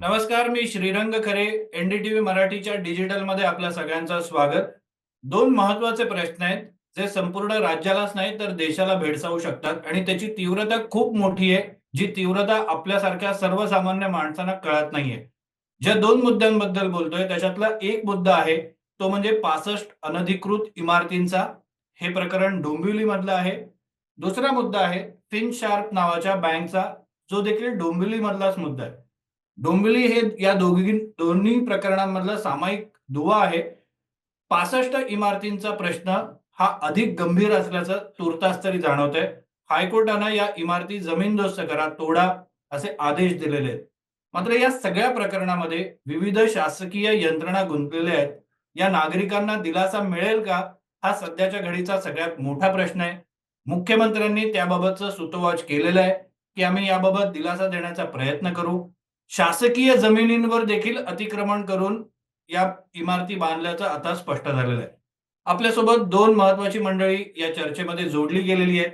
नमस्कार, मी श्रीरंग खरे. एनडीटीव्ही मराठीच्या डिजिटलमध्ये आपल्या सगळ्यांचं स्वागत. दोन महत्त्वाचे प्रश्न आहेत, जे संपूर्ण राज्यालाच नाही तर देशाला भेडसावू शकतात आणि त्याची तीव्रता खूप मोठी आहे, जी तीव्रता आपल्यासारख्या सर्वसामान्य माणसांना कळत नाहीये. ज्या दोन मुद्द्यांबद्दल बोलतोय त्याच्यातला एक मुद्दा आहे, तो म्हणजे 65 अनधिकृत इमारतींचा. हे प्रकरण डोंबिवलीमधलं आहे. दुसरा मुद्दा आहे फिनशार्प नावाच्या बँकचा, जो देखील डोंबिवलीमधलाच मुद्दा आहे. डोंबिवली हे या दोन्ही प्रकरणांमधला सामायिक दुवा आहे. 65 इमारतींचा प्रश्न हा अधिक गंभीर असल्याचं तूर्तास तरी जाणवतंय. हायकोर्टानं या इमारती जमीनदोस्त करा, तोडा असे आदेश दिलेले आहेत. मात्र या सगळ्या प्रकरणामध्ये विविध शासकीय यंत्रणा गुंतलेल्या आहेत. या नागरिकांना दिलासा मिळेल का? हा सध्याच्या घडीचा सगळ्यात मोठा प्रश्न आहे. मुख्यमंत्र्यांनी त्याबाबतचं सूतोवाच केलेलं आहे, की आम्ही याबाबत दिलासा देण्याचा प्रयत्न करू. शासकीय जमिनींवर देखील अतिक्रमण करून या इमारती बांधल्याचं आता स्पष्ट झालेलं आहे. आपल्यासोबत दोन महत्वाची मंडळी या चर्चेमध्ये जोडली गेलेली आहेत.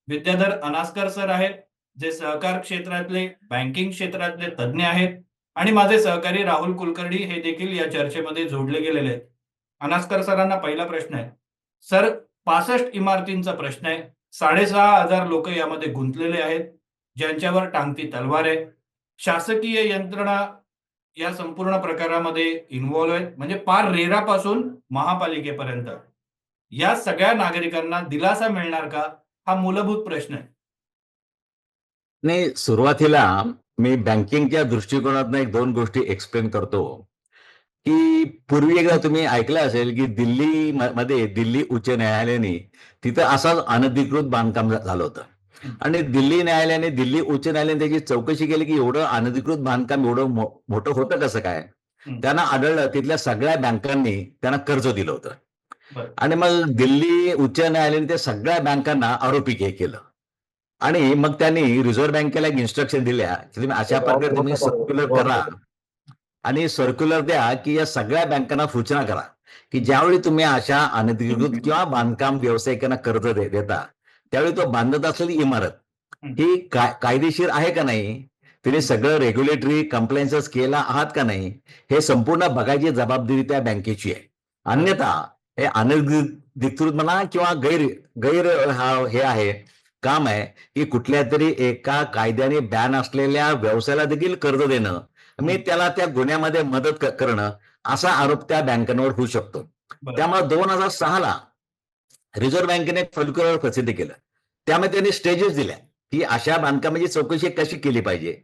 विद्याधर अनास्कर सर आहेत, जे सहकार क्षेत्रातले, बँकिंग क्षेत्रातले तज्ज्ञ आहेत आणि माझे सहकारी राहुल कुलकर्णी हे देखील या चर्चेमध्ये जोडले गेलेले आहेत. अनास्कर सरांना पहिला प्रश्न आहे. सर, 65 इमारतींचा प्रश्न आहे. 6,500 लोक यामध्ये गुंतलेले आहेत, ज्यांच्यावर टांगती तलवार आहे. शासकीय यंत्रणा या संपूर्ण प्रकारामध्ये इन्व्हॉल्व आहेत, म्हणजे पार रेरापासून महापालिकेपर्यंत. या सगळ्या नागरिकांना दिलासा मिळणार का? हा मूलभूत प्रश्न आहे. नाही, सुरुवातीला मी बँकिंगच्या दृष्टिकोनातून एक दोन गोष्टी एक्सप्लेन करतो. की पूर्वी एकदा तुम्ही ऐकलं असेल की मध्ये दिल्ली उच्च न्यायालयाने तिथं असंच अनधिकृत बांधकाम झालं होतं. आणि दिल्ली उच्च न्यायालयाने त्याची चौकशी केली की एवढं अनधिकृत बांधकाम एवढं मोठं होतं कसं काय. त्यांना आढळलं तिथल्या सगळ्या बँकांनी त्यांना कर्ज दिलं होतं. बरं. आणि मग दिल्ली उच्च न्यायालयाने त्या सगळ्या बँकांना आरोपी केलं. आणि मग त्यांनी रिझर्व्ह बँकेला एक इन्स्ट्रक्शन दिल्या की तुम्ही अशा प्रकारे तुम्ही सर्क्युलर करा आणि सर्क्युलर द्या की या सगळ्या बँकांना सूचना करा की ज्यावेळी तुम्ही अशा अनधिकृत किंवा बांधकाम व्यावसायिकांना कर्ज देता त्यावेळी तो बांधत असलेली इमारत ही कायदेशीर आहे का नाही, तुम्ही सगळं रेग्युलेटरी कम्प्लायन्सेस केला आहात का नाही, हे संपूर्ण बघायची जबाबदारी त्या बँकेची आहे. अन्यथा हे अनधिकृत म्हणा किंवा गैर गैर हे आहे काम आहे की कुठल्या तरी एका कायद्याने बॅन असलेल्या व्यवसायाला देखील कर्ज देणं, मी त्याला त्या गुन्ह्यामध्ये मदत करणं असा आरोप त्या बँकांवर होऊ शकतो. त्यामुळे 2006ला रिझर्व्ह बँकेने एक सर्क्युलर प्रसिद्ध केलं. त्यामध्ये त्यांनी स्टेजेस दिल्या की अशा बांधकामाची चौकशी कशी केली पाहिजे.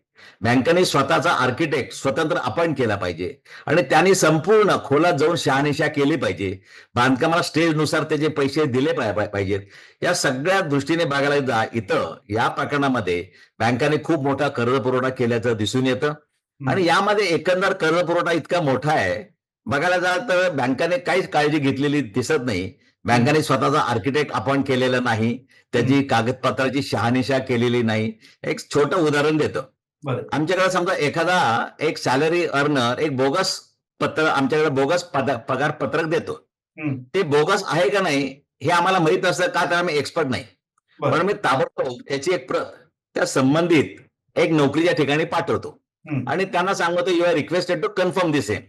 बँकेने स्वतःचा आर्किटेक्ट स्वतंत्र अपॉइंट केला पाहिजे आणि त्यांनी संपूर्ण खोलात जाऊन शहानिशा केली पाहिजे. बांधकामाला स्टेजनुसार त्याचे पैसे दिले पाहिजेत. या सगळ्या दृष्टीने बघायला इथं या प्रकरणामध्ये बँकांनी खूप मोठा कर्ज पुरवठा केल्याचं दिसून येतं. आणि यामध्ये एकंदर कर्ज पुरवठा इतका मोठा आहे, बघायला जाल तर बँकाने काहीच काळजी घेतलेली दिसत नाही. बँकाने स्वतःचा आर्किटेक्ट अपॉइंट केलेला नाही, त्याची कागदपत्राची शहानिशा केलेली नाही. एक छोटं उदाहरण देतो. आमच्याकडे समजा एखादा एक सॅलरी अर्नर एक बोगस आमच्याकडे बोगस पगार पत्रक देतो. ते बोगस आहे का नाही हे आम्हाला माहित असतं का, तर आम्ही एक्सपर्ट नाही. पण मी ताबडतोब त्याची एक प्रत त्या संबंधित एक नोकरीच्या ठिकाणी पाठवतो आणि त्यांना सांगतो you are requested to confirm this आहे.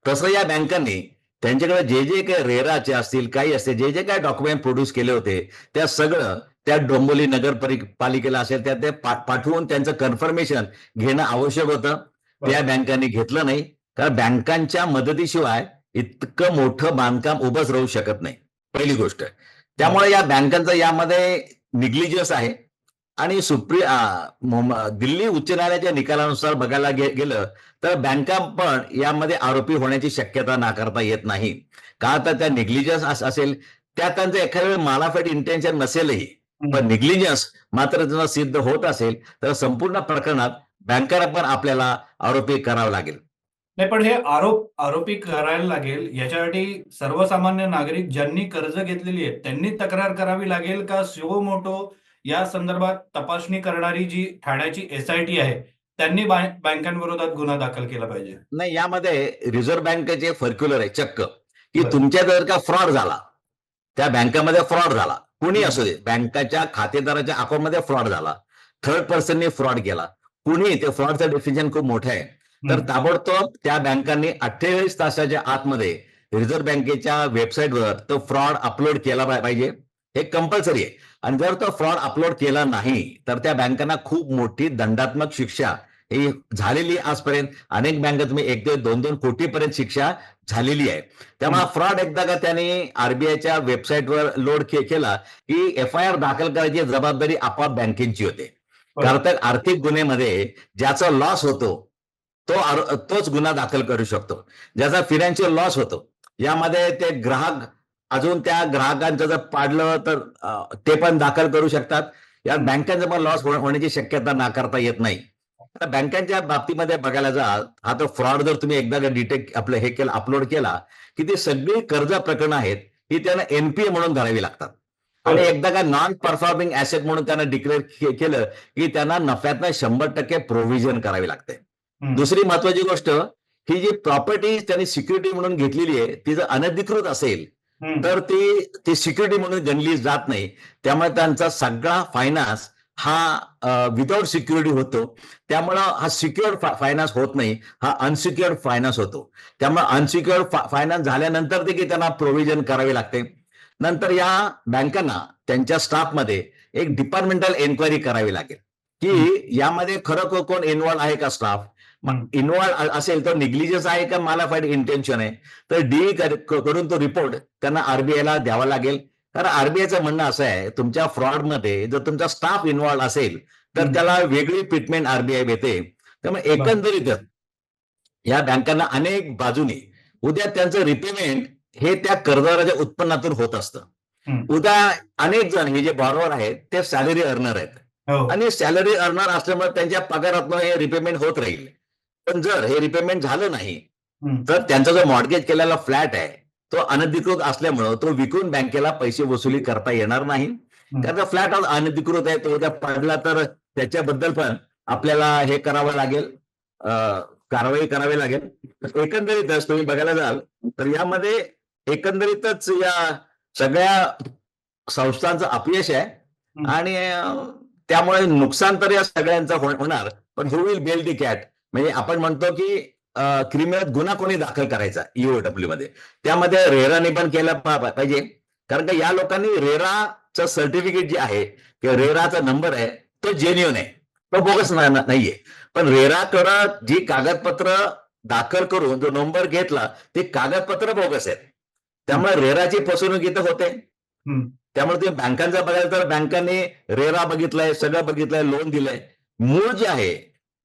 तसं या बँकांनी त्यांच्याकडे जे जे काही रेराचे असतील काही असतील जे जे काय डॉक्युमेंट प्रोड्यूस केले होते त्या सगळं त्या डोंबिवली नगरपालिकेला असेल त्या ते पाठवून त्यांचं कन्फर्मेशन घेणं आवश्यक होतं. त्या बँकांनी घेतलं नाही, कारण बँकांच्या मदतीशिवाय इतकं मोठं बांधकाम उभंच राहू शकत नाही, पहिली गोष्ट. त्यामुळे या बँकांचं यामध्ये निग्लिजन्स आहे. आणि दिल्ली उच्च न्यायालयाच्या निकालानुसार बघायला गेलं तर बँका पण यामध्ये आरोपी होण्याची शक्यता नाकारता येत नाही. का तर त्या निग्लिजन्स असेल, त्या त्यांचं एखाद्या वेळी मालाफेट इंटेन्शन नसेलही, पण निग्लिजन्स मात्र त्यांना सिद्ध होत असेल तर संपूर्ण प्रकरणात बँकांना पण आपल्याला आरोपी करावं लागेल. नाही, पण हे आरोपी करायला लागेल याच्यासाठी सर्वसामान्य नागरिक ज्यांनी कर्ज घेतलेली आहे त्यांनी तक्रार करावी लागेल का? सुओ मोटो या संदर्भात तपासणी करणारी जी ठाण्याची एसआयटी आहे त्यांनी बँकांविरोधात गुन्हा दाखल केला पाहिजे? नाही, यामध्ये रिझर्व्ह बँकेचे सर्क्युलर आहे चक्क की तुमच्या जर का फ्रॉड झाला, त्या बँकेमध्ये फ्रॉड झाला, कुणी असू दे, बँकेच्या खातेदाराच्या अकाउंटमध्ये फ्रॉड झाला, थर्ड पर्सनने फ्रॉड केला, कुणी ते फ्रॉडचं डेफिनेशन खूप मोठं आहे, तर ताबडतोब त्या बँकांनी 28 तासाच्या आतमध्ये रिझर्व्ह बँकेच्या वेबसाईटवर तो फ्रॉड अपलोड केला पाहिजे. हे कंपल्सरी आहे. आणि जर तो फ्रॉड अपलोड केला नाही तर त्या बँकांना खूप मोठी दंडात्मक शिक्षा ही झालेली आजपर्यंत अनेक बँका तुम्ही 1 ते 2-2 कोटीपर्यंत शिक्षा झालेली आहे. त्यामुळे फ्रॉड एकदा का त्याने आरबीआयच्या वेबसाईटवर लोड केला की एफ-आय-आर दाखल करायची जबाबदारी आपोआप बँकेची होते. कारण आर्थिक गुन्ह्यामध्ये ज्याचा लॉस होतो तोच गुन्हा दाखल करू शकतो. ज्याचा फायनान्शियल लॉस होतो यामध्ये ते ग्राहक अजून त्या ग्राहकांचं जर पाडलं तर ते पण दाखल करू शकतात. या बँकांचा पण लॉस होण्याची शक्यता नाकारता येत नाही. आता बँकांच्या बाबतीमध्ये बघायला जाल, हा तो फ्रॉड जर तुम्ही एकदा डिटेक्ट आपलं हे केलं अपलोड केला की ती सगळी कर्ज प्रकरणं आहेत ही त्यांना एनपीए म्हणून धरावी लागतात. आणि एकदा का नॉन परफॉर्मिंग ऍसेट म्हणून त्यांना डिक्लेअर केलं की त्यांना नफ्यातनं 100% प्रोव्हिजन करावी लागते. दुसरी महत्वाची गोष्ट, ही जी प्रॉपर्टी त्यांनी सिक्युरिटी म्हणून घेतलेली आहे ती जर अनधिकृत असेल तर ती सिक्युरिटी म्हणून गणली जात नाही. त्यामुळे त्यांचा सगळा फायनान्स हा विदाउट सिक्युरिटी होतो. त्यामुळं हा सिक्युअर्ड फायनान्स होत नाही, हा अनसिक्युअर्ड फायनान्स होतो. त्यामुळे अनसिक्युअर्ड फायनान्स झाल्यानंतर देखील त्यांना प्रोव्हिजन करावे लागते. नंतर या बँकांना त्यांच्या स्टाफमध्ये एक डिपार्टमेंटल एन्क्वायरी करावी लागेल की यामध्ये खरं कोण इन्व्हॉल्व आहे का स्टाफ. इन्व्हॉल्व असेल तर निग्लिजन्स आहे का मालाफाईड इंटेन्शन आहे, तर डी करून तो रिपोर्ट त्यांना आरबीआयला द्यावा लागेल. कारण आरबीआयचं म्हणणं असं आहे, तुमच्या फ्रॉडमध्ये जर तुमचा स्टाफ इन्व्हॉल्व असेल तर त्याला वेगळी ट्रीटमेंट आरबीआय देते. त्यामुळे एकंदरीतच या बँकांना अनेक बाजूने उद्या त्यांचं रिपेमेंट हे त्या कर्जदाराच्या उत्पन्नातून होत असतं. उद्या अनेक जण हे जे बॉरोवर आहेत ते सॅलरी अर्नर आहेत आणि सॅलरी अर्नर असल्यामुळे त्यांच्या पगारातून हे रिपेमेंट होत राहील. पण जर हे रिपेमेंट झालं नाही तर त्यांचा जो मॉर्गेज केलेला फ्लॅट आहे तो अनधिकृत असल्यामुळं तो विकून बँकेला पैसे वसुली करता येणार नाही. त्याचा फ्लॅट अनधिकृत आहे, तो उद्या पडला तर त्याच्याबद्दल पण आपल्याला हे करावं लागेल, कारवाई करावी लागेल. एकंदरीतच तुम्ही बघायला जाल तर यामध्ये एकंदरीतच या सगळ्या संस्थांचं अपयश आहे आणि त्यामुळे नुकसान तर या सगळ्यांचं होणार. पण हु विल बेल दी कॅट, म्हणजे आपण म्हणतो की क्रिमिनल गुन्हा कोणी दाखल करायचा ईओडब्ल्यू मध्ये, त्यामध्ये रेराने पण केलं पाहिजे. कारण का या लोकांनी रेराचं सर्टिफिकेट जे आहे किंवा रेराचा नंबर आहे तो जेन्युइन आहे, तो बोगस नाहीये. पण रेराकडं जी कागदपत्र दाखल करून जो नंबर घेतला ते कागदपत्र बोगस आहेत. त्यामुळे रेराची फसवणूक इथं होते. त्यामुळे तुम्ही बँकांचं बघायला तर बँकांनी रेरा बघितलंय, सगळं बघितलंय, लोन दिलंय. मूळ जे आहे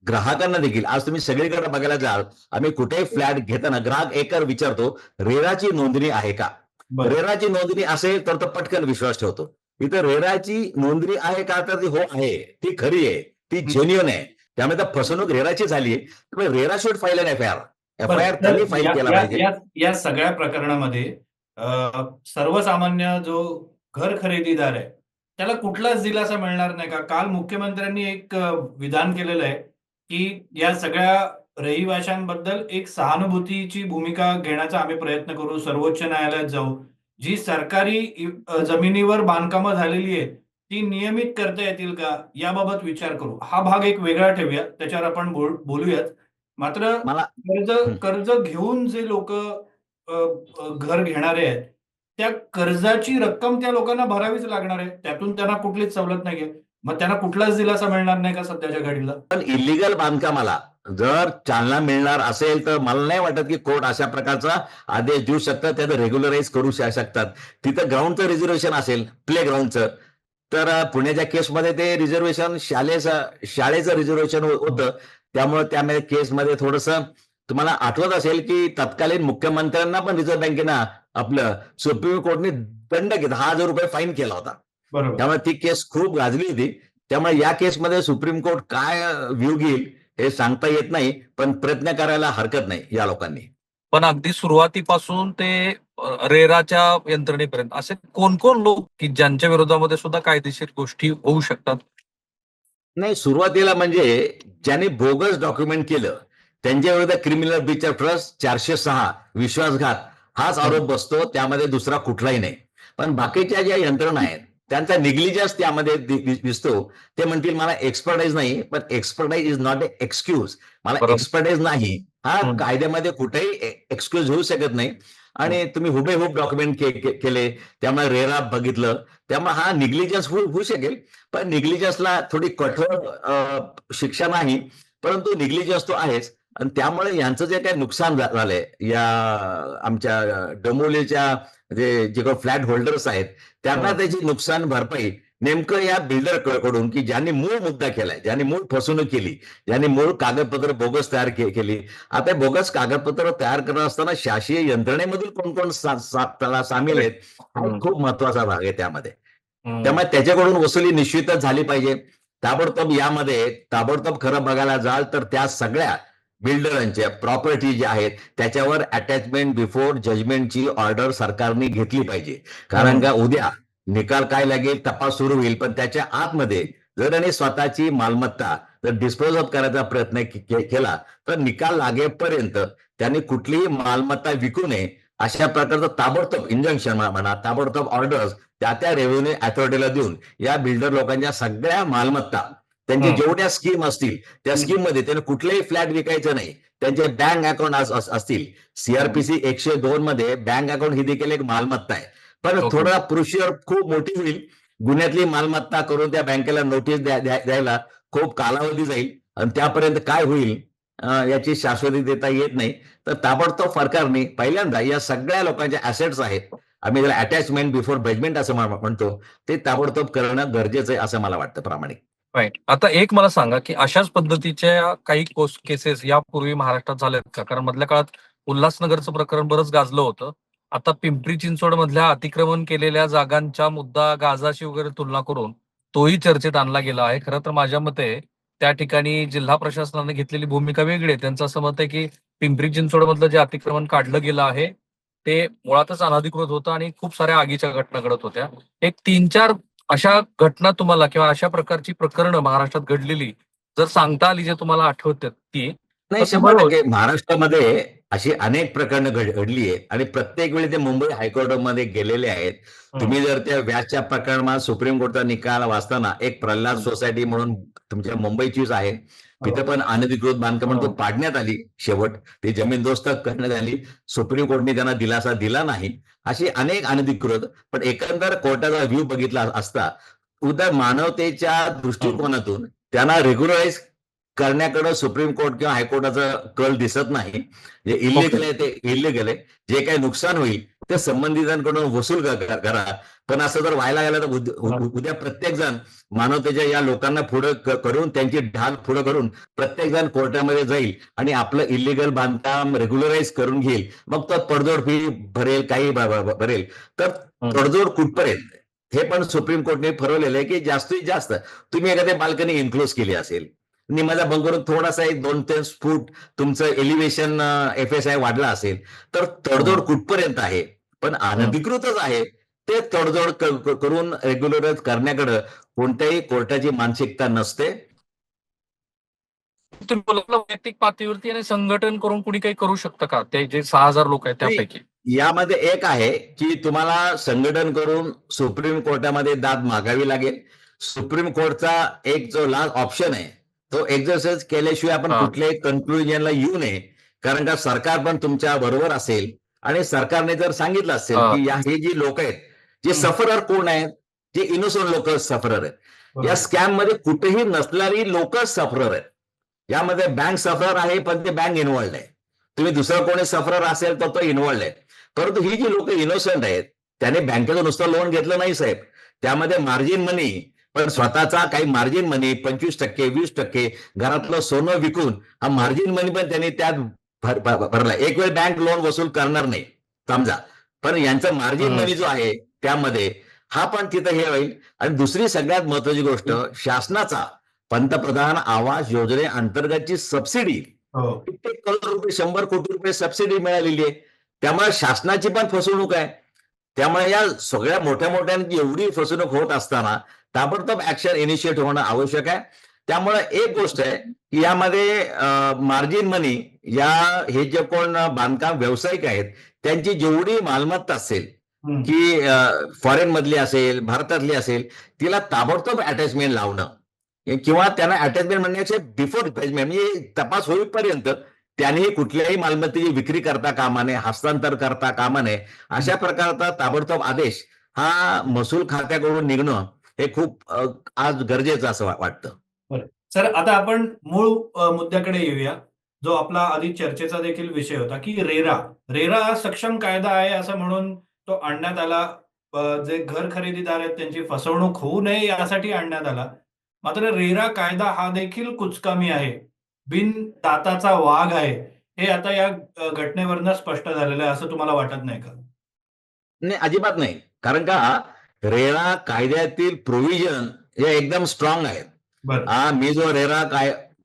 ग्राहकांना देखील आज तुम्ही सगळीकडे बघायला जाल, आम्ही कुठेही फ्लॅट घेताना ग्राहक एकर विचारतो रेराची नोंदणी आहे का. रेराची नोंदणी असेल तर तो पटकन विश्वास ठेवतो. इथं रेराची नोंदणी आहे का, तर ती हो आहे, ती खरी आहे, ती जेन्युइन आहे. त्यामुळे तर फसवणूक रेराची झाली. RERA should file an FIR त्यांनी फाईल केला पाहिजे. या सगळ्या प्रकरणामध्ये सर्वसामान्य जो घर खरेदीदार आहे त्याला कुठलाच दिलासा मिळणार नाही का. काल मुख्यमंत्र्यांनी एक विधान केलेलं आहे की या सगळ्या रहिवाशांबद्दल एक सहानुभूतीची भूमिका घेण्याचा आम्ही प्रयत्न करू, सर्वोच्च न्यायालयात जाऊ, जी सरकारी जमिनीवर बांधकामं झालेली आहेत ती नियमित करता येतील का याबाबत विचार करू. हा भाग एक वेगळा ठेवूया, त्याच्यावर आपण बोलूयात. मात्र मला कर्ज घेऊन जे लोक घर घेणारे आहेत त्या कर्जाची रक्कम त्या लोकांना भरावीच लागणार आहे, त्यातून त्यांना कुठलीच सवलत नाहीये. मग त्यांना कुठलाच दिलासा मिळणार नाही का सध्याच्या घडीला. पण इलिगल बांधकामाला जर चालना मिळणार असेल तर मला नाही वाटत की कोर्ट अशा प्रकारचा आदेश देऊ शकतात, त्याचं रेग्युलराईज करू शकतात. तिथं ग्राउंडचं रिझर्वेशन असेल, प्ले ग्राउंडचं, तर पुण्याच्या केसमध्ये ते रिझर्वेशन शाळेचं रिझर्वेशन होतं. त्यामुळे त्यामध्ये केसमध्ये थोडंसं तुम्हाला आठवत असेल की तत्कालीन मुख्यमंत्र्यांना पण रिझर्व्ह बँकेनं आपलं सुप्रीम कोर्टने दंड 10,000 रुपये फाईन केला होता. त्यामुळे ती केस खूप गाजली होती. त्यामुळे या केसमध्ये सुप्रीम कोर्ट काय व्ह्यू घेईल हे सांगता येत नाही, पण प्रयत्न करायला हरकत नाही या लोकांनी. पण अगदी सुरुवातीपासून ते रेराच्या यंत्रणेपर्यंत असे कोण कोण लोक की ज्यांच्या विरोधामध्ये सुद्धा कायदेशीर गोष्टी होऊ शकतात. नाही, सुरुवातीला म्हणजे ज्यांनी बोगस डॉक्युमेंट केलं त्यांच्या विरुद्ध क्रिमिनल ब्रीच ऑफ ट्रस्ट 406 विश्वासघात हाच आरोप बसतो, त्यामध्ये दुसरा कुठलाही नाही. पण बाकीच्या ज्या यंत्रणा आहेत त्यांचा निग्लिजन्स त्यामध्ये दिसतो. ते म्हणतील मला एक्सपर्टाईज नाही, पण expertise is not a excuse. मला बरोबर. एक्सपर्टाईज नाही हा हम्म. कायद्यामध्ये कुठेही एक्सक्यूज होऊ शकत नाही. आणि तुम्ही हुबेहूब डॉक्युमेंट केले, त्यामुळे रेरा बघितलं, त्यामुळे हा निग्लिजन्स होऊ शकेल. पण निग्लिजन्सला थोडी कठोर शिक्षा नाही, परंतु निग्लिजन्स तो आहेच. आणि त्यामुळे यांचं जे काही नुकसान झालंय या आमच्या डोंबिवलीच्या जे काही फ्लॅट होल्डर्स आहेत, त्यांना त्याची नुकसान भरपाई नेमकं या बिल्डर कडून, की ज्यांनी मूळ मुद्दा केलाय, ज्यांनी मूळ फसवणूक केली, ज्यांनी मूळ कागदपत्र बोगस तयार केली. आता बोगस कागदपत्र तयार करत असताना शासकीय यंत्रणेमधील कोण कोण त्याला सामील आहेत, हा एक खूप महत्वाचा भाग आहे त्यामध्ये. त्यामुळे त्याच्याकडून वसुली निश्चितच झाली पाहिजे. ताबडतोब खरं बघायला जाल तर त्या सगळ्या बिल्डरांच्या प्रॉपर्टी ज्या आहेत त्याच्यावर अटॅचमेंट बिफोर जजमेंटची ऑर्डर सरकारने घेतली पाहिजे. कारण का उद्या निकाल काय लागेल, तपास सुरू होईल, पण त्याच्या आतमध्ये जर त्यांनी स्वतःची मालमत्ता जर डिस्पोज ऑफ करायचा प्रयत्न केला तर निकाल लागेपर्यंत त्यांनी कुठलीही मालमत्ता विकू नये. अशा प्रकारचं ताबडतोब इंजंक्शन म्हणा, ताबडतोब ऑर्डर्स त्या रेव्हेन्यू अथॉरिटीला देऊन या बिल्डर लोकांच्या सगळ्या मालमत्ता, त्यांचे जेवढ्या स्कीम असतील त्या स्कीम मध्ये त्यांनी कुठलेही फ्लॅट विकायचं नाही. त्यांचे बँक अकाउंट असतील. सीआरपीसी 102 मध्ये बँक अकाउंट ही देखील एक मालमत्ता आहे. पण थोडा प्रोसिजर खूप मोठी होईल. गुन्ह्यातली मालमत्ता करून त्या बँकेला नोटीस द्यायला खूप कालावधी जाईल आणि त्यापर्यंत काय होईल याची शाश्वती देता येत नाही. तर ताबडतोब सरकारने पहिल्यांदा या सगळ्या लोकांच्या ऍसेट्स आहेत, आम्ही त्याला अटॅचमेंट बिफोर जजमेंट असं म्हणतो, ते ताबडतोब करणं गरजेचं आहे असं मला वाटतं प्रामाणिक. राईट. आता एक मला सांगा की अशाच पद्धतीच्या काही केसेस यापूर्वी महाराष्ट्रात झाल्यात का? कारण मधल्या काळात उल्हासनगरचं प्रकरण बरंच गाजलं होतं. आता पिंपरी चिंचवड मधल्या अतिक्रमण केलेल्या जागांच्या मुद्दा गाजाशी वगैरे तुलना करून तोही चर्चेत आणला गेला आहे. खरं तर माझ्या मते त्या ठिकाणी जिल्हा प्रशासनाने घेतलेली भूमिका वेगळी आहे. त्यांचं असं मत आहे की पिंपरी चिंचवड मधलं जे अतिक्रमण काढलं गेलं आहे ते मुळातच अनधिकृत होतं आणि खूप साऱ्या आगीच्या घटना घडत होत्या. एक 3-4 अशा घटना तुम्हाला किंवा अशा प्रकारची प्रकरणं महाराष्ट्रात घडलेली जर सांगता आली जे तुम्हाला आठवतात ती, नाही, तर तुम्हाला 100% महाराष्ट्रामध्ये अशी अनेक प्रकरणं घडली आहेत आणि प्रत्येक वेळी ते मुंबई हायकोर्टामध्ये गेलेले आहेत. तुम्ही जर त्या व्यासच्या प्रकरणात सुप्रीम कोर्टचा निकाल वाचताना एक प्रल्हाद सोसायटी म्हणून तुमच्या मुंबईचीच आहे, तिथं पण अनधिकृत बांधकाम पाडण्यात आली. शेवट ती जमीनदोस्त करण्यात आली. सुप्रीम कोर्टने त्यांना दिलासा दिला नाही. अशी अनेक अनधिकृत, पण एकंदर कोर्टाचा व्ह्यू बघितला असता उद्या मानवतेच्या दृष्टिकोनातून त्यांना रेग्युलराईज करण्याकडे सुप्रीम कोर्ट किंवा हायकोर्टाचा कल दिसत नाही. जे इलिगल आहे ते इलिगल आहे. जे काही नुकसान होईल ते संबंधितांकडून वसूल करा. पण असं जर व्हायला गेलं तर उद्या प्रत्येक जण मानवतेच्या या लोकांना पुढे करून त्यांची ढाल पुढे करून प्रत्येक जण कोर्टामध्ये जाईल आणि आपलं इलिगल बांधकाम रेग्युलराईज करून घेईल. मग तो तडजोड फी भरेल, काही भरेल. तर तडजोड कुठपर्यंत हे पण सुप्रीम कोर्टने ठरवलेलं आहे की जास्तीत जास्त तुम्ही एखाद्या बाल्कनी इन्क्लोज केली असेल, निमाचा बंद करून थोडासा 1-2-3 फूट तुमचं एलिव्हेशन FSI वाढला असेल तर तडजोड कुठपर्यंत आहे. पण अनधिकृतच आहे ते तडजोड करून रेग्युलराईज करण्याकडे कोणत्याही कोर्टाची मानसिकता नसते. तुम्ही बोलला वैयक्तिक पातळीवरती आणि संघटन करून कुणी काही करू शकतं का? ते जे 6,000 लोक आहेत त्यापैकी यामध्ये एक आहे की तुम्हाला संघटन करून सुप्रीम कोर्टामध्ये दाद मागावी लागेल. सुप्रीम कोर्टचा एक जो लास्ट ऑप्शन आहे तो एक्झरसाइज केल्याशिवाय आपण कुठल्याही कन्क्लुजनला येऊ नये. कारण का सरकार पण तुमच्या बरोबर असेल आणि सरकारने जर सांगितलं असेल की हे जी लोक आहेत, जे सफरर कोण आहेत, जे इनोसंट लोक सफरर आहेत, या स्कॅम मध्ये कुठेही नसणारी लोक सफरर आहेत. यामध्ये बँक सफरर आहे पण ते बँक इन्व्हॉल्ड आहे. तुम्ही दुसरा कोणी सफरर असेल तर तो इन्व्हॉल्ड आहे. परंतु ही जी लोक इनोसंट आहेत त्याने बँकेचं नुसतं लोन घेतलं नाही साहेब. त्यामध्ये मार्जिन मनी, पण स्वतःचा काही मार्जिन मनी 25%, 20%, घरातलं सोनं विकून हा मार्जिन मनी पण त्यांनी त्यात भरला. एक वेळ बँक लोन वसूल करणार नाही समजा, पण यांचा मार्जिन मनी जो आहे त्यामध्ये हा पण तिथं हे होईल. आणि दुसरी सगळ्यात महत्वाची गोष्ट, शासनाचा पंतप्रधान आवास योजनेअंतर्गतची सबसिडी कित्येक करोड रुपये, 100 कोटी रुपये सबसिडी मिळालेली आहे. त्यामुळे शासनाची पण फसवणूक आहे. त्यामुळे या सगळ्या मोठ्या एवढी फसवणूक होत असताना ताबडतोब ऍक्शन इनिशिएट होणं आवश्यक आहे. त्यामुळे एक गोष्ट आहे की यामध्ये मार्जिन मनी हे जे कोण बांधकाम व्यावसायिक आहेत त्यांची जेवढी मालमत्ता असेल हम्म. की फॉरेन मधली असेल, भारतातली असेल, तिला ताबडतोब अटॅचमेंट लावणं किंवा त्यांना अटॅचमेंट म्हणण्याचे बिफोर जजमेंट म्हणजे तपास होईपर्यंत त्यांनी कुठल्याही मालमत्तेची विक्री करता कामा नये, हस्तांतर करता कामा नये. अशा प्रकारचा ताबडतोब आदेश हा महसूल खात्याकडून निघणं हे खूप आज गरजेचं असं वाटतं. बरं. सर, आता आपण मूळ मुद्द्याकडे येऊया, जो आपला आधी चर्चेचा देखील विषय होता, की रेरा हा सक्षम कायदा आहे असं म्हणून तो आणण्यात आला. जे घर खरेदीदार आहेत त्यांची फसवणूक होऊ नये यासाठी आणण्यात आला. मात्र रेरा कायदा हा देखील कुचकामी आहे, बिन दाताचा वाघ आहे. हे आता या घटनेवरनं स्पष्ट झालेलं आहे, असं तुम्हाला वाटत नाही का? नाही, अजिबात नाही. कारण का रेरा कायद्यातील प्रोव्हिजन हे एकदम स्ट्रॉंग आहेत. बरं. मी जो रेरा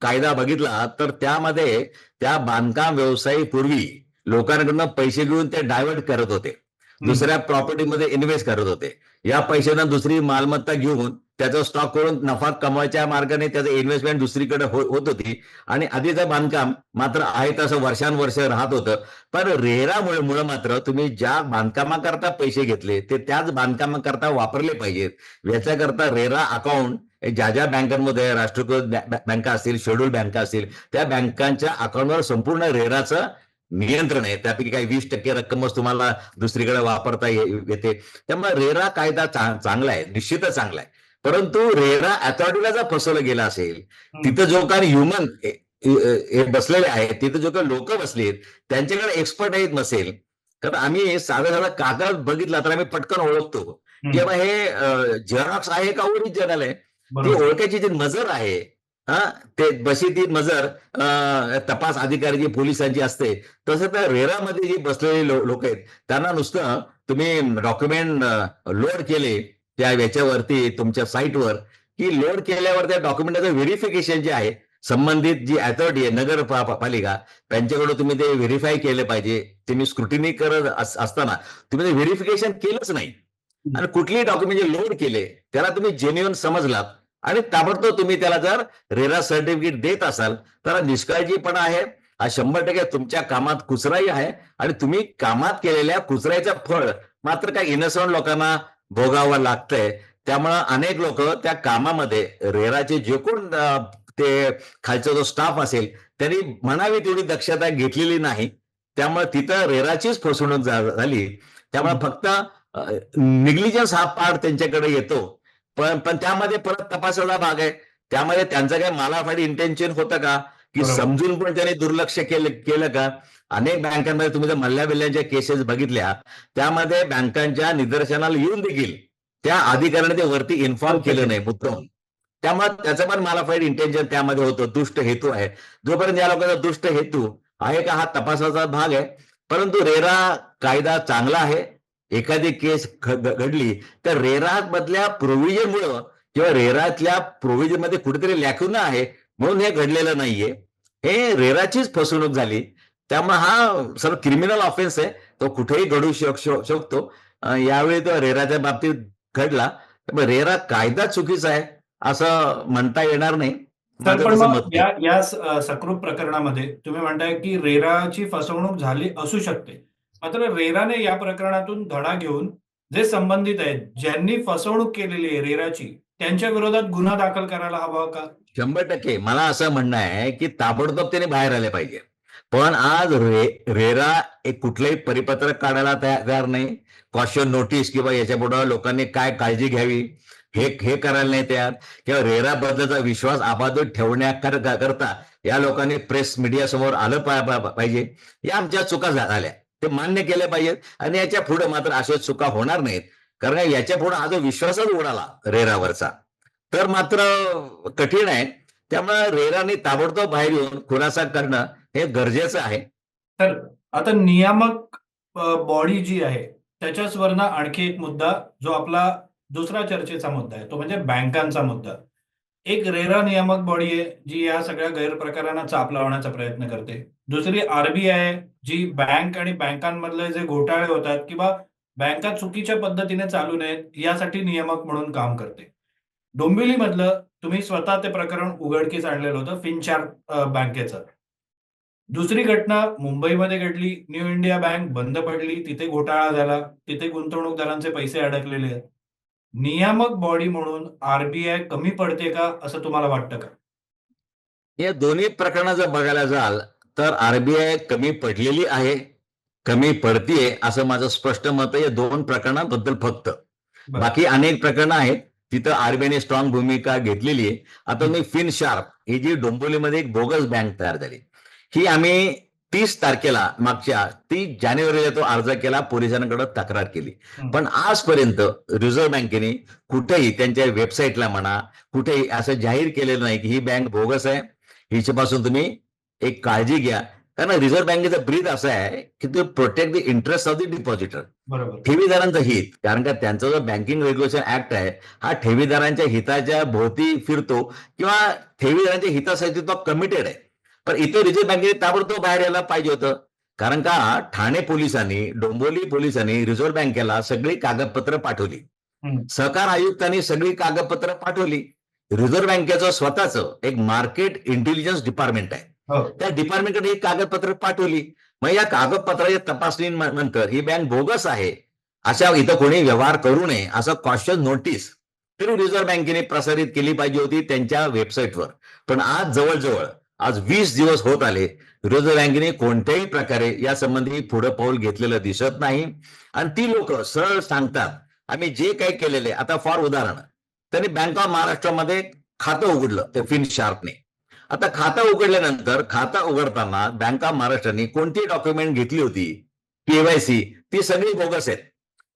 कायदा बघितला तर त्यामध्ये त्या बांधकाम व्यवसायी पूर्वी लोकांकडून पैसे घेऊन ते डायव्हर्ट करत होते. दुसऱ्या प्रॉपर्टीमध्ये इन्व्हेस्ट करत होते. या पैशांना दुसरी मालमत्ता घेऊन त्याचा स्टॉक करून नफा कमवायच्या मार्गाने त्याचं इन्व्हेस्टमेंट दुसरीकडे होत होती आणि आधीचं बांधकाम मात्र आहे तसं वर्षानुवर्ष राहत होतं. पण रेरामुळे मात्र तुम्ही ज्या बांधकामाकरता पैसे घेतले ते त्याच बांधकामाकरता वापरले पाहिजेत. याच्याकरता रेरा अकाउंट ज्या बँकांमध्ये राष्ट्रीयकृत बँका असतील, शेड्यूल बँका असतील, त्या बँकांच्या अकाउंटवर संपूर्ण रेराचं नियंत्रण आहे. त्यापैकी काही 20% रक्कमच तुम्हाला दुसरीकडे वापरता येते. त्यामुळे रेरा कायदा चांगला आहे, निश्चितच चांगला आहे. परंतु रेरा अथॉरिटीला जर फसवलं गेलं असेल, तिथं जो काही ह्युमन बसलेले आहेत, तिथं जो काही लोक बसलेत त्यांच्याकडे एक्सपर्ट नसेल, कारण आम्ही साधा कागद बघितला तर आम्ही पटकन ओळखतो की बाबा हे झेरॉक्स आहे का ओरिजिनल आहे. ती बरोबर. ओळखायची जी नजर आहे, हा, ते बशी ती नजर तपास अधिकाऱ्याची पोलिसांची असते. तसं तर रेरामध्ये जी बसलेली लोक आहेत त्यांना नुसतं तुम्ही डॉक्युमेंट लोड केले त्या याच्यावरती तुमच्या साईटवर, की लोड केल्यावर त्या डॉक्युमेंटचं व्हेरिफिकेशन जे आहे संबंधित जी अथॉरिटी आहे नगरपालिका त्यांच्याकडून तुम्ही ते व्हेरीफाय केले पाहिजे. तुम्ही स्क्रुटिनी करत असताना तुम्ही ते व्हेरिफिकेशन केलंच नाही आणि कुठलेही डॉक्युमेंट जे लोड केले त्याला तुम्ही जेन्युइन समजलात आणि ताबडतोब तुम्ही त्याला जर रेरा सर्टिफिकेट देत असाल तर निष्काळजीपणा आहे. हा 100% तुमच्या कामात कुचराई आहे आणि तुम्ही कामात केलेल्या कुचराईचं फळ मात्र काही इनोसंट लोकांना भोगावं लागतंय. त्यामुळं अनेक लोक त्या कामामध्ये रेराचे जे कोण ते खालचा जो स्टाफ असेल त्यांनी म्हणावी तेवढी दक्षता घेतलेली नाही. त्यामुळे तिथं रेराचीच फसवणूक झाली. त्यामुळे फक्त निग्लिजन्स हा पार्ट त्यांच्याकडे येतो. पण त्यामध्ये परत तपासाचा भाग आहे. त्यामध्ये त्यांचं काही मालाफाडी इंटेन्शन होतं का, की बरोबर. समजून पण त्याने दुर्लक्ष केलं का? अनेक बँकांमध्ये तुम्ही जर मल्ल्याबिल्ल्यांच्या केसेस बघितल्या त्यामध्ये बँकांच्या निदर्शनाला येऊन देखील त्या अधिकाऱ्याने ते वरती इन्फॉर्म केलं नाही मुद्दाम. त्यामुळे त्याचं पण मालाफाईड इंटेन्शन त्यामध्ये होतं, दुष्ट हेतू आहे. जोपर्यंत या लोकांचा दुष्ट हेतू आहे का हा तपासाचा भाग आहे. परंतु रेरा कायदा चांगला आहे. एखादी केस घडली तर रेरा मधल्या प्रोव्हिजनमुळं किंवा रेरातल्या प्रोव्हिजन मध्ये कुठेतरी लॅक्युना आहे म्हणून हे घडलेलं नाहीये. हे रेराचीच फसवणूक झाली. त्यामुळे हा सर्व क्रिमिनल ऑफेन्स आहे. तो कुठेही घडू शकतो. यावेळी तो रेराच्या बाबतीत घडला. त्यामुळे रेरा कायदा चुकीचा आहे असं म्हणता येणार नाही. तर माझं पण तसं मग मत नाही. या सकृत प्रकरणामध्ये तुम्ही म्हणताय की रेराची फसवणूक झाली असू शकते. मात्र रेराने या प्रकरणातून धडा घेऊन जे संबंधित आहेत, ज्यांनी फसवणूक केलेली आहे रेराची, त्यांच्या विरोधात गुन्हा दाखल करायला हवा का? 100% मला असं म्हणणं आहे की ताबडतोब त्याने बाहेर आले पाहिजे. पण आज रेरा एक कुठलंही परिपत्रक काढायला तयार नाही. कॉशन नोटीस किंवा याच्यापुढे लोकांनी काय काळजी घ्यावी हे करायला नाही तयार. किंवा रेरा बद्दलचा विश्वास अबाधित ठेवण्याकरता या लोकांनी प्रेस मीडिया समोर आलं पाहिजे. या आमच्या चुका झाल्या ते मान्य केल्या पाहिजेत आणि याच्या पुढे मात्र अशा चुका होणार नाहीत. कारण याच्या पुढे हा जो विश्वासच उडाला रेरावरचा तर मात्र कठीण आहे. त्यामुळे रेराने ताबडतोब बाहेर येऊन खुलासा करणं हे गरजेचं आहे. तर आता नियामक बॉडी जी आहे त्याच्यावरनं आणखी एक मुद्दा जो आपला दुसरा चर्चेचा मुद्दा आहे तो म्हणजे बँकांचा मुद्दा. एक रेरा नियामक बॉडी आहे जी या सगळ्या गैरप्रकारांना चाप लावण्याचा प्रयत्न करते. दुसरी आरबीआय आहे जी बँक आणि बँकांमधले जे घोटाळे होतात किंवा बँका चुकीच्या पद्धतीने चालू नयेत यासाठी नियामक म्हणून काम करते. डोंबिवलीमधलं तुम्ही स्वतः ते प्रकरण उघडकीस आणलेलं होतं फिनचार बँकेचं. दुसरी घटना मुंबईमध्ये घडली. न्यू इंडिया बँक बंद पडली. तिथे घोटाळा झाला. तिथे गुंतवणूकदारांचे पैसे अडकलेले आहेत. नियामक बॉडी म्हणून आरबीआय कमी पडते का, असं तुम्हाला वाटतं का? या दोन्ही प्रकरणात जर बघायला जाल तर आरबीआय कमी पडलेली आहे, कमी पडतीये असं माझं स्पष्ट मत आहे या दोन प्रकरणांबद्दल फक्त. बरं. बाकी अनेक प्रकरणं आहेत तिथं आरबीआयने स्ट्रॉंग भूमिका घेतलेली आहे. आता मी फिनशार्प ही जी डोंबिवलीमध्ये एक बोगस बँक तयार झाली, ही आम्ही 30 तारखेला मागच्या 30 जानेवारीला तो अर्ज केला, पोलिसांकडे तक्रार केली. हं. पण आजपर्यंत रिझर्व्ह बँकेने कुठेही त्यांच्या वेबसाईटला म्हणा कुठेही असं जाहीर केलेलं नाही की ही बँक बोगस आहे, हिच्यापासून तुम्ही एक काळजी घ्या. कारण रिझर्व्ह बँकेचा ब्रीद असा आहे की ते protect the interest of the depositor, बरोबर. ठेवीदारांचं हित. कारण का त्यांचा जो बँकिंग रेग्युलेशन ऍक्ट आहे हा ठेवीदारांच्या हिताच्या भोवती फिरतो किंवा ठेवीदारांच्या हितासाठी तो कमिटेड आहे. पण इथे रिझर्व्ह बँकेने ताबडतोब बाहेर यायला पाहिजे होतं. कारण का ठाणे पोलिसांनी, डोंबिवली पोलिसांनी रिझर्व्ह बँकेला सगळी कागदपत्र पाठवली, हं. सहकार आयुक्तांनी सगळी कागदपत्र पाठवली. रिझर्व्ह बँकेचं स्वतःचं एक मार्केट इंटेलिजन्स डिपार्टमेंट आहे, हो. त्या डिपार्टमेंटकडे ही कागदपत्र पाठवली. मग या कागदपत्राच्या तपासणीनंतर ही बँक बोगस आहे अशा इथं कोणी व्यवहार करू नये असं कॉशन नोटीस तरी रिझर्व्ह बँकेने प्रसारित केली पाहिजे होती त्यांच्या वेबसाईटवर. पण आज जवळजवळ 20 दिवस होत आले, रिझर्व्ह बँकेने कोणत्याही प्रकारे या संबंधी पुढे पाऊल घेतलेलं दिसत नाही. आणि ती लोक सरळ सांगतात आम्ही जे काही केलेले. आता फॉर उदाहरण त्यांनी बँक ऑफ महाराष्ट्रामध्ये खातं उघडलं ते फिनशार्पने. आता खातं उघडल्यानंतर खातं उघडताना बँक ऑफ महाराष्ट्राने कोणती डॉक्युमेंट घेतली होती, केवायसी, ती सगळी बोगस आहेत.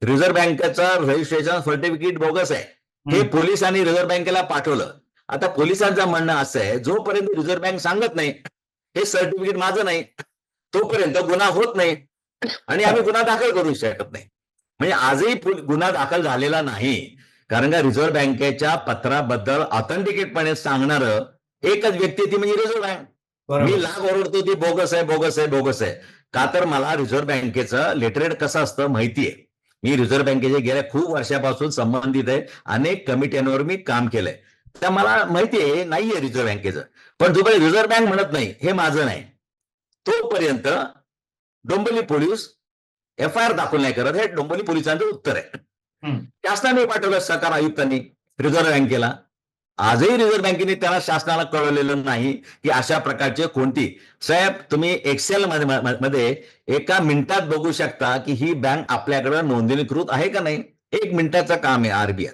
रिझर्व्ह बँकेचं रजिस्ट्रेशन सर्टिफिकेट बोगस आहे. हे पोलिसांनी रिझर्व्ह बँकेला पाठवलं. आता पोलिसांचं म्हणणं असं आहे जोपर्यंत रिझर्व्ह बँक सांगत नाही हे सर्टिफिकेट माझं नाही तोपर्यंत गुन्हा होत नाही आणि आम्ही गुन्हा दाखल करू शकत नाही. म्हणजे आजही गुन्हा दाखल झालेला नाही. कारण का रिझर्व्ह बँकेच्या पत्राबद्दल ऑथेंटिकेटपणे सांगणारं एकच व्यक्ती ती म्हणजे रिझर्व्ह बँक. बरोबर. मी लाग ओरडतो ती बोगस आहे, बोगस आहे, बोगस आहे. का तर मला रिझर्व्ह बँकेचं लेटरेट कसं असतं माहितीये. मी रिझर्व्ह बँकेचे गेल्या खूप वर्षापासून संबंधित आहे. अनेक कमिट्यांवर मी काम केलंय. तर मला माहितीये नाहीये रिझर्व्ह बँकेचं. पण जोपर्यंत रिझर्व्ह बँक म्हणत नाही हे माझं नाही तोपर्यंत डोंबिवली पोलीस एफआयआर दाखल नाही करत. हे डोंबिवली पोलिसांचं उत्तर आहे. हं. शासनाने पाठवलं सहकार आयुक्तांनी रिझर्व्ह बँकेला. आजही रिझर्व्ह बँकेने त्याला शासनाला कळवलेलं नाही की अशा प्रकारचे कोणती. साहेब तुम्ही एक्सेल मध्ये एका मिनिटात बघू शकता की ही बँक आपल्याकडे नोंदणीकृत आहे का नाही. 1 मिनिटाचं काम आहे आरबीआय.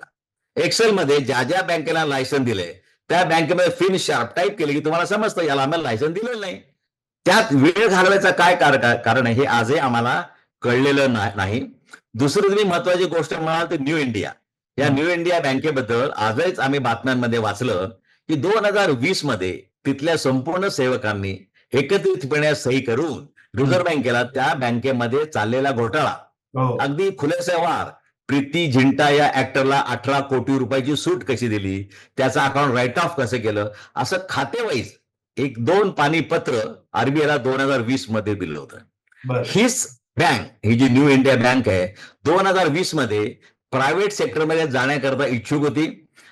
एक्सेल मध्ये ज्या ज्या बँकेला लायसन दिले त्या बँकेमध्ये फिनशार्प टाईप केले की तुम्हाला समजतं याला आम्हाला लायसन दिलेलं नाही. त्यात वेळ घालवायचं काय कारण आहे हे आजही आम्हाला कळलेलं नाही. दुसरी तुम्ही महत्वाची गोष्ट म्हणाल तर न्यू इंडिया. या न्यू इंडिया बँकेबद्दल आजच आम्ही बातम्यांमध्ये वाचलं की 2020 मध्ये तिथल्या संपूर्ण सेवकांनी एकत्रितपणे सही करून रिझर्व्ह बँकेला त्या बँकेमध्ये चाललेला घोटाळा, हो. अगदी खुलेसेवार प्रीती झिंटा या ऍक्टरला 18 कोटी रुपयाची सूट कशी दिली, त्याचं अकाउंट राईट ऑफ कसं केलं, असं खातेवाईज 1-2 पाणीपत्र आरबीआयला 2020 मध्ये दिलं होतं. बरं. हीच बँक, ही जी न्यू इंडिया बँक आहे 2020 मध्ये प्रायव्हेट सेक्टरमध्ये जाण्याकरता इच्छुक होती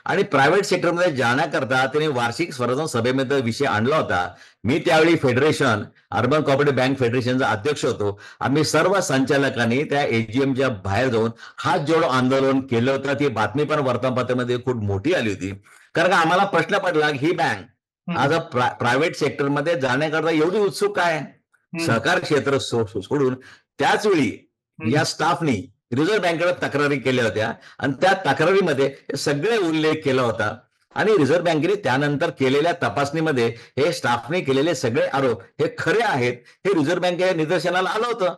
आणि प्रायव्हेट सेक्टरमध्ये जाण्याकरता त्याने वार्षिक स्पर्धा सभेमध्ये विषय आणला होता. मी त्यावेळी फेडरेशन अर्बन कोऑपरेटिव्ह बँक फेडरेशनचा अध्यक्ष होतो. आम्ही सर्व संचालकांनी त्या एजीएमच्या बाहेर जाऊन हात जोडो आंदोलन केलं होतं. ती बातमी पण वर्तमानपत्रामध्ये खूप मोठी आली होती. कारण का आम्हाला प्रश्न पडला ही बँक आज प्रायव्हेट सेक्टरमध्ये जाण्याकरता एवढी उत्सुक आहे. सहकार क्षेत्र सोडून त्याच वेळी या स्टाफनी रिझर्व्ह बँकेला तक्रारी केल्या होत्या आणि त्या तक्रारीमध्ये सगळे उल्लेख केला होता आणि रिझर्व्ह बँकेने त्यानंतर केलेल्या तपासणीमध्ये हे स्टाफने केलेले सगळे आरोप हे खरे आहेत हे रिझर्व्ह बँकेच्या निदर्शनाला आलं होतं.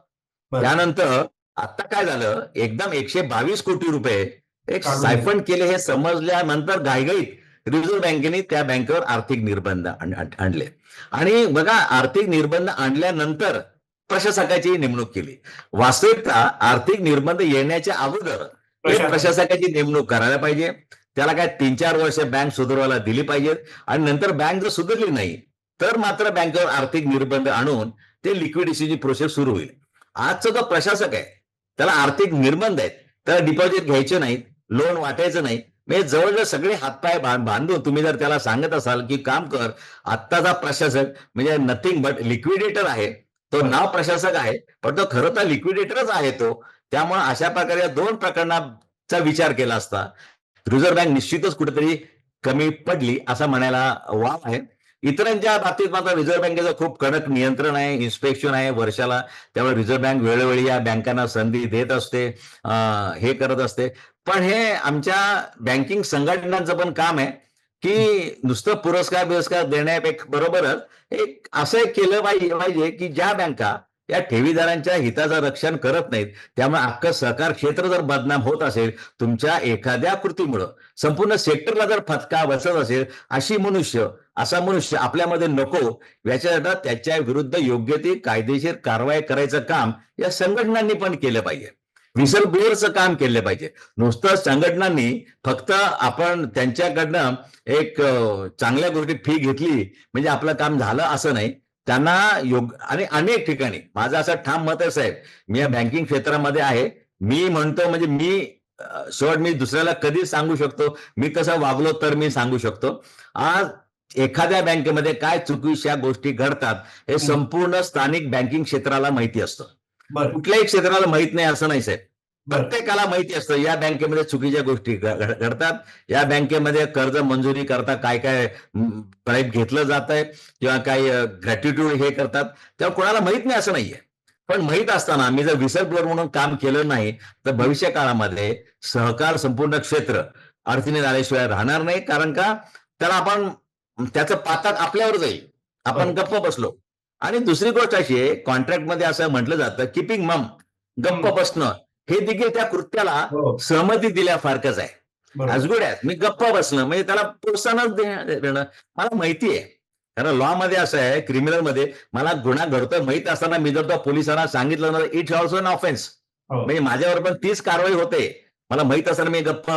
बरं. त्यानंतर आता काय झालं एकदम 122 कोटी रुपये एक काढून सायफन केले हे समजल्यानंतर घाईघाईत रिझर्व्ह बँकेने त्या बँकेवर आर्थिक निर्बंध आणले आणि बघा आर्थिक निर्बंध आणल्यानंतर प्रशासकाची नेमणूक केली. वास्तविकता आर्थिक निर्बंध येण्याच्या अगोदर प्रशासकाची नेमणूक करायला पाहिजे. त्याला काय 3-4 वर्ष बँक सुधारवायला दिली पाहिजेत आणि नंतर बँक जर सुधारली नाही तर मात्र बँकेवर आर्थिक निर्बंध आणून ते लिक्विडिटीची प्रोसेस सुरू होईल. आजचा जो प्रशासक आहे त्याला आर्थिक निर्बंध आहेत, त्याला डिपॉझिट घ्यायचे नाहीत, लोन वाटायचं नाही, म्हणजे जवळजवळ सगळे हातपाय बांधून तुम्ही जर त्याला सांगत असाल की काम कर, आत्ताचा प्रशासक म्हणजे नथिंग बट लिक्विडेटर आहे. तो बरं. नाव प्रशासक आहे, पण तो खरं तर लिक्विडेटरच आहे तो. त्यामुळे अशा प्रकारे या 2 प्रकरणाचा विचार केला असता रिझर्व्ह बँक निश्चितच कुठेतरी कमी पडली असं म्हणायला वाव आहे. इतरांच्या बाबतीत मात्र रिझर्व्ह बँकेचं खूप कडक नियंत्रण आहे, इन्स्पेक्शन आहे वर्षाला. त्यामुळे रिझर्व्ह बँक वेळोवेळी या बँकांना संधी देत असते, हे करत असते. पण हे आमच्या बँकिंग संघटनांचं पण काम आहे, की नुसतं पुरस्कार-बिरस्कार बरोबरच एक असं एक केलं पाहिजे, की ज्या बँका या ठेवीदारांच्या हिताचं रक्षण करत नाहीत, त्यामुळे अख्खं सहकार क्षेत्र जर बदनाम होत असेल, तुमच्या एखाद्या कृतीमुळं संपूर्ण सेक्टरला जर फटका बसत असेल, असा मनुष्य आपल्यामध्ये नको. याच्याकरता त्याच्या विरुद्ध योग्य ती कायदेशीर कारवाई करायचं काम या संघटनांनी पण केलं पाहिजे. व्हिसल ब्लोअरचं काम केलं पाहिजे. नुसतं संघटनांनी फक्त आपण त्यांच्याकडनं एक चांगल्या गोष्टी फी घेतली म्हणजे आपलं काम झालं असं नाही. त्यांना आणि अनेक ठिकाणी माझं असं ठाम मत आहे साहेब, मी या बँकिंग क्षेत्रामध्ये आहे. मी म्हणतो म्हणजे शेवट मी दुसऱ्याला कधी सांगू शकतो, मी कसं वागलो तर मी सांगू शकतो. आज एखाद्या बँकेमध्ये काय चुकीच्या गोष्टी घडतात हे संपूर्ण स्थानिक बँकिंग क्षेत्राला माहिती असतं. बरं. कुठल्याही क्षेत्राला माहित नाही असं नाही साहेब. बरं. प्रत्येकाला माहिती असतं या बँकेमध्ये चुकीच्या गोष्टी घडतात. या बँकेमध्ये कर्ज मंजुरी करता काय काय ब्राईब घेतलं जात आहे किंवा काही ग्रॅटिट्यूड हे करतात, तेव्हा कोणाला माहित नाही असं नाहीये. पण माहित असताना मी जर व्हिसल ब्लोअर म्हणून काम केलं नाही तर भविष्य काळामध्ये सहकार संपूर्ण क्षेत्र अडचणीत आल्याशिवाय राहणार नाही. कारण का त्याला त्याचं पातक आपल्यावर जाईल. आपण गप्प बसलो. आणि दुसरी गोष्ट अशी आहे, कॉन्ट्रॅक्टमध्ये असं म्हटलं जातं कीपिंग मम, गप्प बसणं हे देखील त्या कृत्याला हो. सहमती दिल्यासारखंच आहे. बरोबर. ॲज गुड ॲज मी गप्प बसणं म्हणजे त्याला प्रोत्साहनच देणं. मला माहिती आहे. कारण लॉ मध्ये असं आहे, क्रिमिनल मध्ये मला गुन्हा घडतोय माहित असताना मी जर तो पोलिसांना सांगितलं ना, इट्स ऑल्सो एन ऑफेन्स. हो. म्हणजे माझ्यावर पण तीच कारवाई होते. मला माहित असताना मी गप्प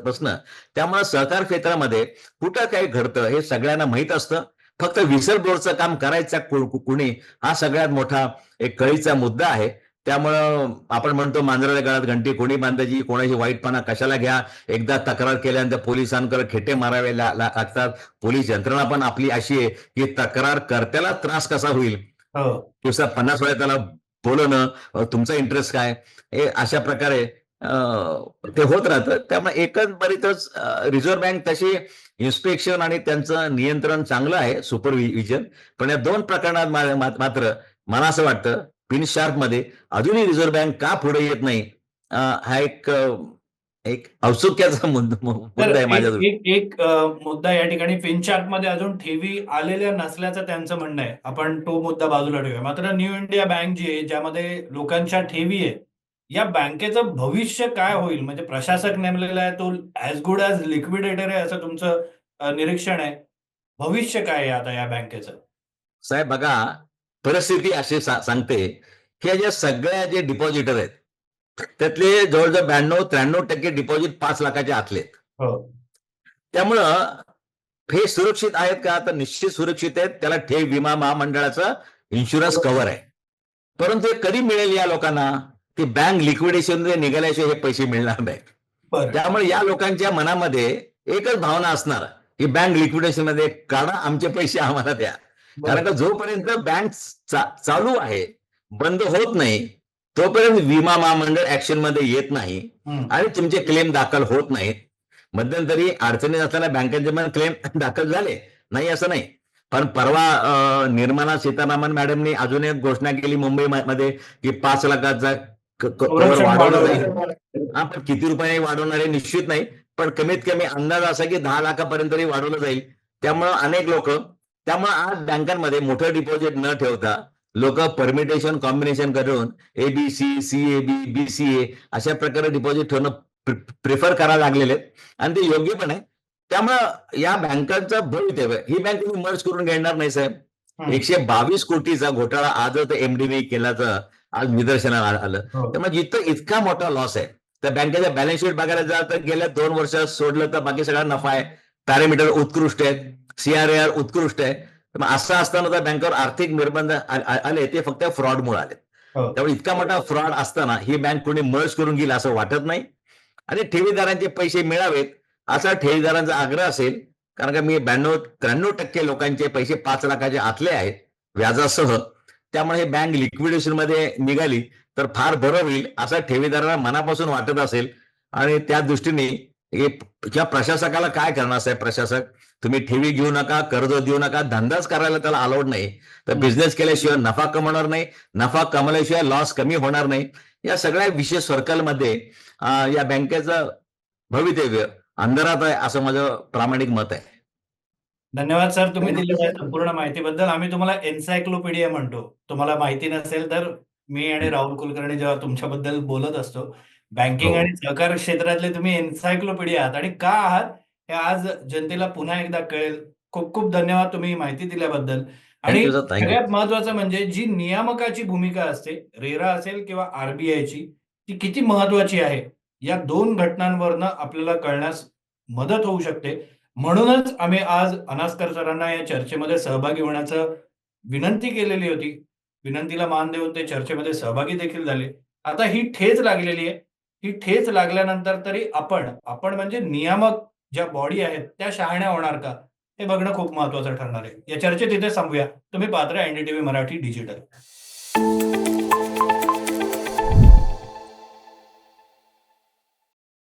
बसणं. त्यामुळे सहकार क्षेत्रामध्ये कुठं काही घडतं हे सगळ्यांना माहित असतं. फक्त व्हिसल ब्लोअरचं काम करायचा कुणी हा सगळ्यात मोठा एक कळीचा मुद्दा आहे. त्यामुळं आपण म्हणतो मांजराच्या गळ्यात घंटी कोणी बांधायची, कोणाची वाईटपणा कशाला घ्या. एकदा तक्रार केल्यानंतर पोलिसांकडे खेटे मारावे लागतात. पोलीस यंत्रणा पण आपली अशी आहे की तक्रार कर्त्याला त्रास कसा होईल, हो. दिवसात 50 वेळा त्याला बोलवणं, तुमचा इंटरेस्ट काय, हे अशा प्रकारे ते होत राहतं. त्यामुळे एकंदरीतच रिझर्व्ह बँक तशी इन्स्पेक्शन आणि त्यांचं नियंत्रण चांगलं आहे, सुपरव्हिजन. पण या 2 प्रकरणात मात्र मला असं वाटतं पिन शार्प मध्ये अजूनही रिझर्व्ह बँक का पुढे येत नाही, हा एक औत्सुक्याचा मुद्दा तर आहे माझ्या एक एक एक मुद्दा या ठिकाणी फिनचार्ट मध्ये अजून ठेवी आलेल्या नसल्याचं त्यांचं म्हणणं आहे. आपण तो मुद्दा बाजूला ठेवूया. मात्र न्यू इंडिया बँक जी आहे, ज्यामध्ये लोकांच्या ठेवी आहे, या बँकेचं भविष्य काय होईल? म्हणजे प्रशासक नेमलेला आहे, तो ॲज गुड ॲज लिक्विडेटर आहे असं तुमचं निरीक्षण आहे. भविष्य काय आहे आता या बँकेचं? साहेब बघा, परिस्थिती अशी सांगते की या ज्या सगळ्या जे डिपॉझिटर आहेत त्यातले जवळजवळ 92-93% डिपॉझिट 5 लाखाच्या आतले आहेत. हो. त्यामुळं हे सुरक्षित आहेत का? तर निश्चित सुरक्षित आहेत. त्याला ठेव विमा महामंडळाचा इन्शुरन्स कव्हर आहे. परंतु हे कधी मिळेल या लोकांना? की बँक लिक्विडेशन मध्ये निघाल्याशिवाय हे पैसे मिळणार नाहीत. बरं. त्यामुळे या लोकांच्या मनामध्ये एकच भावना असणार की बँक लिक्विडेशन मध्ये काढा, आमचे पैसे आम्हाला द्या. कारण का जोपर्यंत बँक चालू आहे, बंद होत नाही, तोपर्यंत विमा महामंडळ ऍक्शन मध्ये येत नाही आणि तुमचे क्लेम दाखल होत नाहीत. मध्यंतरी अडचणीत असताना बँकेचे पण क्लेम दाखल झाले, नाही असं नाही. पण परवा निर्मला सीतारामन मॅडमनी अजून एक घोषणा केली मुंबईमध्ये की 5 लाखाचा कव्हर वाढवलं जाईल. हा, पण किती रुपये वाढवणार हे निश्चित नाही, पण कमीत कमी अंदाज असा की 10 लाखापर्यंत तरी वाढवलं जाईल. त्यामुळं अनेक लोक, त्यामुळे आज बँकांमध्ये मोठं डिपॉझिट न ठेवता लोक परमिटेशन कॉम्बिनेशन करून एबीसी, सीएबी, बीसीए अशा प्रकारे डिपॉझिट ठेवणं प्रिफर करायला लागलेले आहेत आणि ते योग्य पण आहे. त्यामुळं या बँकांचं भवितव्य ही बँक तुम्ही मर्ज करून घेणार नाही साहेब. 122 कोटीचा घोटाळा आजच एमडीबी केल्याचं आज निदर्शनाला आलं. त्यामुळे इतका मोठा लॉस आहे. त्या बँकेच्या बॅलन्स शीट बघायला जा तर गेल्या 2 वर्षात सोडलं तर बाकी सगळा नफा आहे. पॅरामीटर उत्कृष्ट आहेत, सीआरआर उत्कृष्ट आहे. असं असताना त्या बँकेवर आर्थिक निर्बंध आले ते फक्त फ्रॉडमुळे आले. त्यामुळे इतका मोठा फ्रॉड असताना ही बँक कोणी मर्ज करून घेईल असं वाटत नाही. आणि ठेवीदारांचे पैसे मिळावेत असा ठेवीदारांचा आग्रह असेल, कारण का मी 93% लोकांचे पैसे 5 लाखाच्या आतले आहेत व्याजासह. त्यामुळे हे बँक लिक्विडेशन मध्ये निघाली तर फार बरं होईल असं ठेवीदारांना मनापासून वाटत असेल. आणि त्या दृष्टीने किंवा प्रशासकाला काय करणार साहेब, प्रशासक तुम्ही ठेवी घेऊ नका, कर्ज देऊ नका, धंदाच करायला त्याला अलाउड नाही, तर बिझनेस केल्याशिवाय नफा कमवणार नाही, नफा कमवल्याशिवाय लॉस कमी होणार नाही. या सगळ्या विशेष सर्कलमध्ये या बँकेचं भवितव्य अंधारात आहे असं माझं प्रामाणिक मत आहे. धन्यवाद सर, तुम्ही दिलेल्या संपूर्ण माहितीबद्दल. आम्ही तुम्हाला एन्सायक्लोपीडिया म्हणतो. तुम्हाला माहिती नसेल तर मी आणि राहुल कुलकर्णी जेव्हा तुमच्याबद्दल बोलत असतो, बँकिंग हो. आणि सहकार क्षेत्रातले तुम्ही एन्सायक्लोपीडिया आहात आणि का आहात हे आज जनतेला पुन्हा एकदा कळेल. खूप खूप धन्यवाद तुम्ही माहिती दिल्याबद्दल. आणि थँक्यू सर, थँक्यू. सगळ्यात महत्वाचं म्हणजे जी नियामकाची भूमिका असते, रेरा असेल किंवा आरबीआयची, ती किती महत्वाची आहे, या 2 घटनांवरनं आपल्याला कळण्यास मदत होऊ शकते. म्हणूनच आम्ही आज अनास्कर सरांना या चर्चेमध्ये सहभागी होण्याचं विनंती केलेली होती. विनंतीला मान देऊन ते चर्चेमध्ये सहभागी देखील झाले. आता ही ठेच लागलेली आहे. ही ठेच लागल्यानंतर तरी आपण म्हणजे नियामक ज्या बॉडी आहेत त्या शहाण्या होणार का? हे बघणं खूप महत्वाचं ठरणार आहे. या चर्चेत इथे थांबूया. तुम्ही पाहत राहा एनडीटीव्ही मराठी डिजिटल.